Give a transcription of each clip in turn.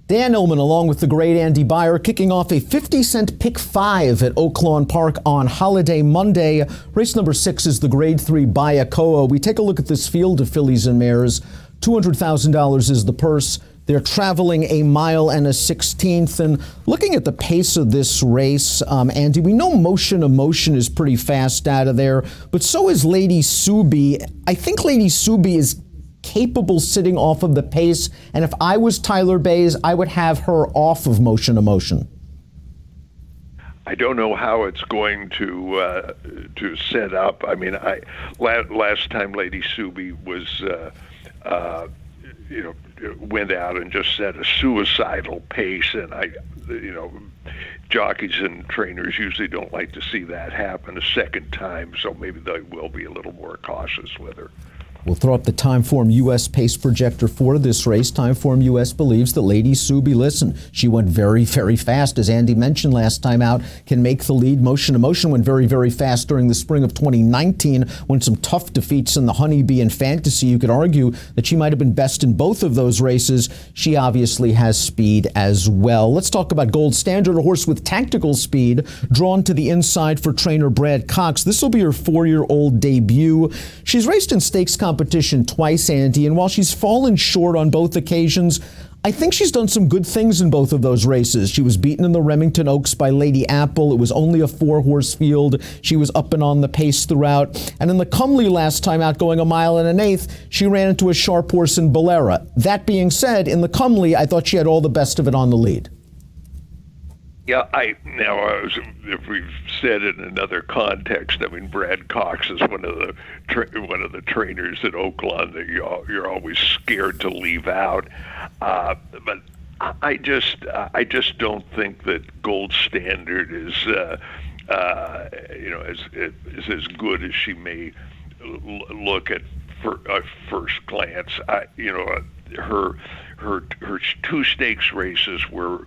Dan Illman, along with the great Andy Beyer, kicking off a 50-cent pick 5 at Oaklawn Park on Holiday Monday. Race number 6 is the Grade 3 Bayakoa. We take a look at this field of fillies and mares. $200,000 is the purse. They're traveling a mile and a 16th. And looking at the pace of this race, Andy, we know Motion Emotion is pretty fast out of there, but so is Lady Suebian. I think Lady Suebian is capable sitting off of the pace, and if I was Tyler Bays, I would have her off of Motion Emotion. I don't know how it's going to set up. I mean, last time Lady Suebian was went out and just set a suicidal pace, and jockeys and trainers usually don't like to see that happen a second time, so maybe they will be a little more cautious with her. We'll throw up the Timeform U.S. pace projector for this race. Timeform U.S. believes that Lady Suebian, listen, she went very, very fast. As Andy mentioned last time out, can make the lead. Motion Emotion went very, very fast during the spring of 2019 when some tough defeats in the Honeybee and Fantasy. You could argue that she might have been best in both of those races. She obviously has speed as well. Let's talk about Gold Standard, a horse with tactical speed, drawn to the inside for trainer Brad Cox. This will be her 4-year-old debut. She's raced in stakes competition twice, Andy, and while she's fallen short on both occasions, I think she's done some good things in both of those races. She was beaten in the Remington Oaks by Lady Apple. It was only a 4-horse field. She was up and on the pace throughout. And in the Comely last time out, going a mile and an eighth, she ran into a sharp horse in Beyer. That being said, in the Comely, I thought she had all the best of it on the lead. Yeah, if we've said it in another context, I mean, Brad Cox is one of the trainers at Oaklawn that you're always scared to leave out. But I just don't think that Gold Standard is is as good as she may look at first glance. Her 2 stakes races were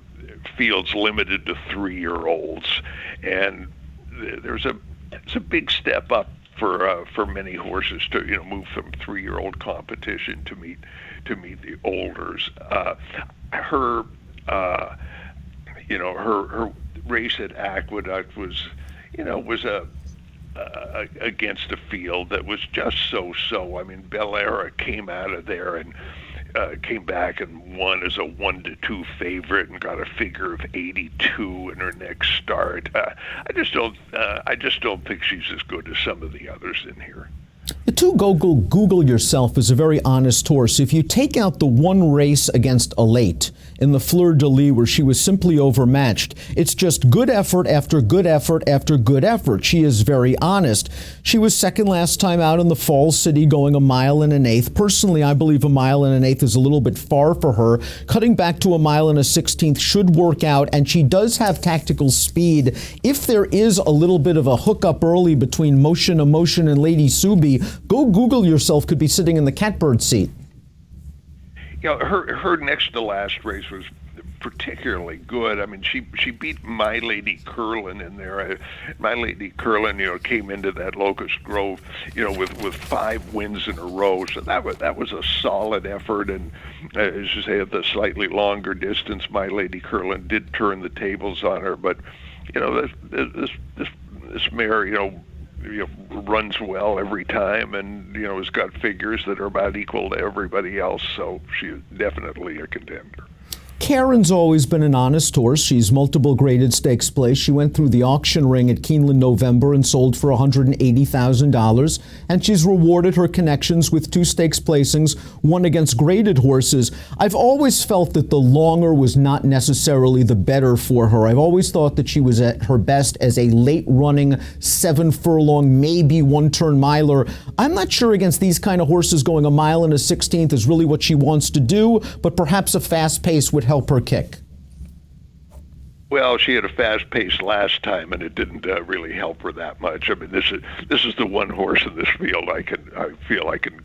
fields limited to 3-year-olds, and it's a big step up for many horses to move from 3-year-old competition to meet the olders. Her race at Aqueduct was against a field that was just so. I mean, Beyer came out of there and came back and won as a 1-2 favorite and got a figure of 82 in her next start. I just don't think she's as good as some of the others in here. The 2 Google Yourself is a very honest horse. If you take out the one race against Elate in the Fleur de Lis where she was simply overmatched, it's just good effort after good effort after good effort. She is very honest. She was second last time out in the Falls City, going a mile and an eighth. Personally, I believe a mile and an eighth is a little bit far for her. Cutting back to a mile and a 16th should work out, and she does have tactical speed. If there is a little bit of a hookup early between Motion Emotion and Lady Suebian, go Google Yourself could be sitting in the catbird seat. Her next to last race was particularly good. I mean, she beat My Lady Curlin in there. My Lady Curlin, came into that Locust Grove, with 5 wins in a row. So that was a solid effort. And as you say, at the slightly longer distance, My Lady Curlin did turn the tables on her. But this mare, runs well every time, and has got figures that are about equal to everybody else. So she's definitely a contender. Karen's always been an honest horse. She's multiple graded stakes place. She went through the auction ring at Keeneland November and sold for $180,000. And she's rewarded her connections with 2 stakes placings, one against graded horses. I've always felt that the longer was not necessarily the better for her. I've always thought that she was at her best as a late running 7-furlong, maybe 1-turn miler. I'm not sure against these kind of horses going a mile and a 16th is really what she wants to do, but perhaps a fast pace would help her kick. Well, she had a fast pace last time, and it didn't really help her that much. I mean, this is the one horse in this field I feel I can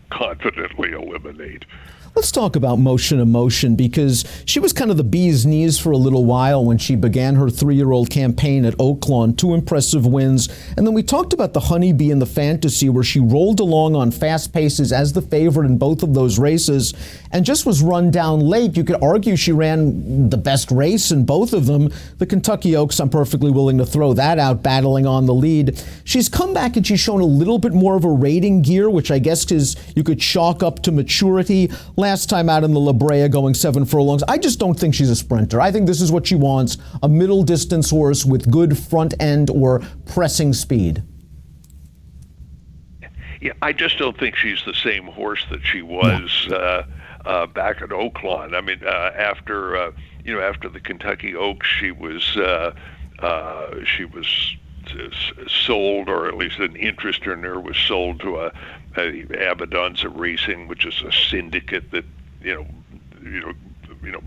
confidently eliminate. Let's talk about Motion Emotion, because she was kind of the bee's knees for a little while when she began her 3-year-old campaign at Oaklawn. 2 impressive wins. And then we talked about the Honeybee and the Fantasy, where she rolled along on fast paces as the favorite in both of those races and just was run down late. You could argue she ran the best race in both of them. The Kentucky Oaks, I'm perfectly willing to throw that out, battling on the lead. She's come back and she's shown a little bit more of a rating gear, which I guess is you could chalk up to maturity. Last time out in the La Brea going 7 furlongs. I just don't think she's a sprinter. I think this is what she wants, a middle distance horse with good front end or pressing speed. Yeah, I just don't think she's the same horse that she was back at Oaklawn. I mean, after the Kentucky Oaks, she was sold, or at least an interest in her was sold to Abadanza Racing, which is a syndicate that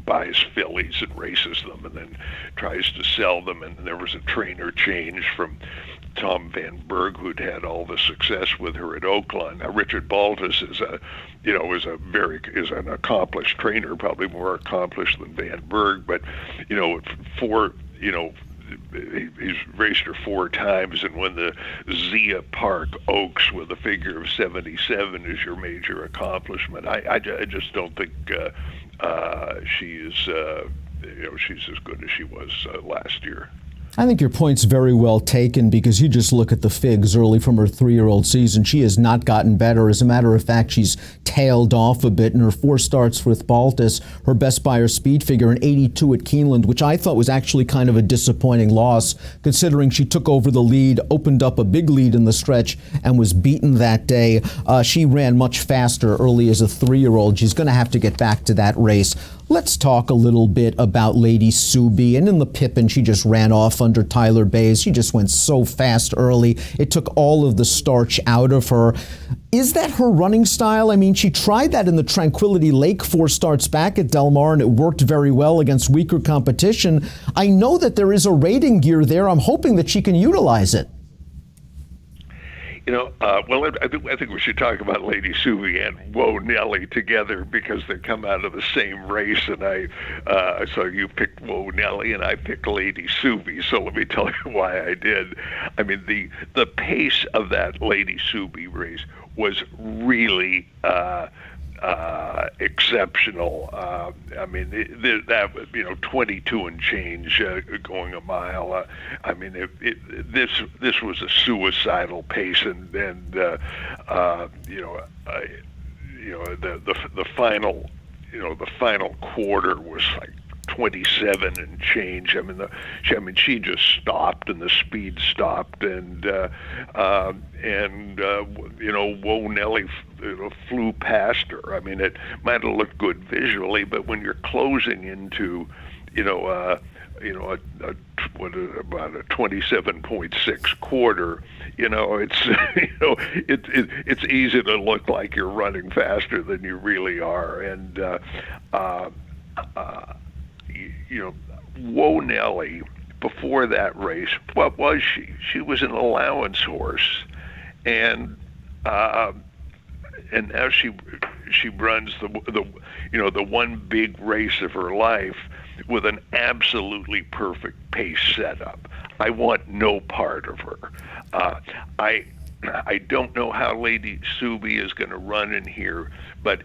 buys fillies and races them and then tries to sell them. And there was a trainer change from Tom Van Berg, who'd had all the success with her at Oaklawn. Now, Richard Baltus is an accomplished trainer, probably more accomplished than Van Berg, but he's raced her 4 times, and when the Zia Park Oaks with a figure of 77 is your major accomplishment, I just don't think she's as good as she was last year. I think your point's very well taken, because you just look at the figs early from her 3-year-old season. She has not gotten better. As a matter of fact, she's tailed off a bit in her 4 starts with Baltus. Her best Beyer speed figure, an 82 at Keeneland, which I thought was actually kind of a disappointing loss, considering she took over the lead, opened up a big lead in the stretch, and was beaten that day. She ran much faster early as a 3-year-old. She's going to have to get back to that race. Let's talk a little bit about Lady Suebian. In the Pippin, she just ran off under Tyler Bays. She just went so fast early. It took all of the starch out of her. Is that her running style? I mean, she tried that in the Tranquility Lake 4 starts back at Del Mar, and it worked very well against weaker competition. I know that there is a rating gear there. I'm hoping that she can utilize it. I think we should talk about Lady Suebian and Whoa Nelly together, because they come out of the same race, and so you picked Whoa Nelly and I picked Lady Suebi. So let me tell you why I did. I mean, the pace of that Lady Suebi race was really exceptional. I mean, that was 22 and change going a mile. I mean, this was a suicidal pace, and the final quarter was like 27 and change. She just stopped, and the speed stopped, and Whoa Nelly flew past her. I mean, it might have looked good visually, but when you're closing into about a 27.6 quarter, it's easy to look like you're running faster than you really are. And Whoa Nelly, before that race, what was she? She was an allowance horse, and now she runs the one big race of her life with an absolutely perfect pace setup. I want no part of her. I don't know how Lady Suebi is going to run in here, but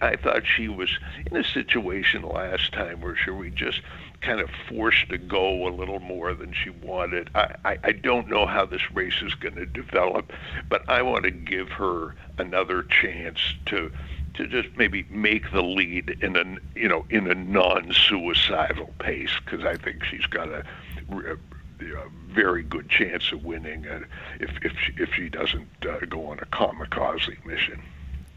I thought she was in a situation last time where she was just kind of forced to go a little more than she wanted. I don't know how this race is going to develop, but I want to give her another chance to just maybe make the lead in a non-suicidal pace, because I think she's got a very good chance of winning if she doesn't go on a kamikaze mission.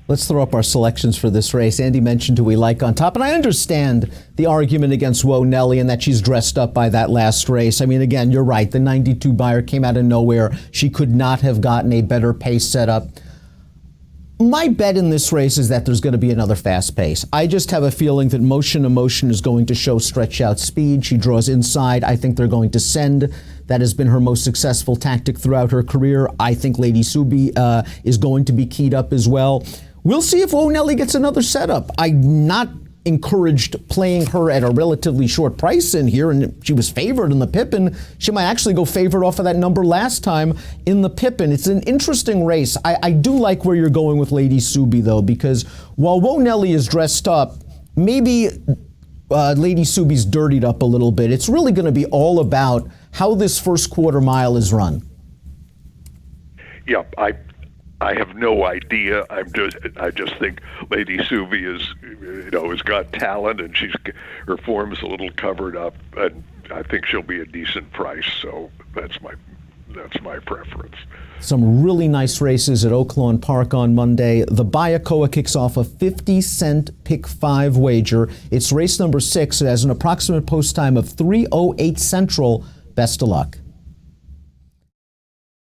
Let's throw up our selections for this race. Andy mentioned who we like on top, and I understand the argument against Whoa Nelly and that she's dressed up by that last race. I mean, again, you're right. The 92 Beyer came out of nowhere. She could not have gotten a better pace setup. My bet in this race is that there's going to be another fast pace. I just have a feeling that Motion Emotion is going to show stretch out speed. She draws inside. I think they're going to send. That has been her most successful tactic throughout her career. I think Lady Suebi is going to be keyed up as well. We'll see if O'Nelly gets another setup. I'm not encouraged playing her at a relatively short price in here, and she was favored in the Pippin. She might actually go favored off of that number last time in the Pippin. It's an interesting race. I do like where you're going with Lady Subi, though, because while O'Nelly is dressed up, maybe Lady Subi's dirtied up a little bit. It's really going to be all about how this first quarter mile is run. Yeah, I have no idea. I just think Lady Subi has got talent, and her form's a little covered up, and I think she'll be a decent price. So that's my preference. Some really nice races at Oaklawn Park on Monday. The Bayakoa kicks off a 50-cent pick 5 wager. It's race number 6. It has an approximate post time of 3:08 Central. Best of luck.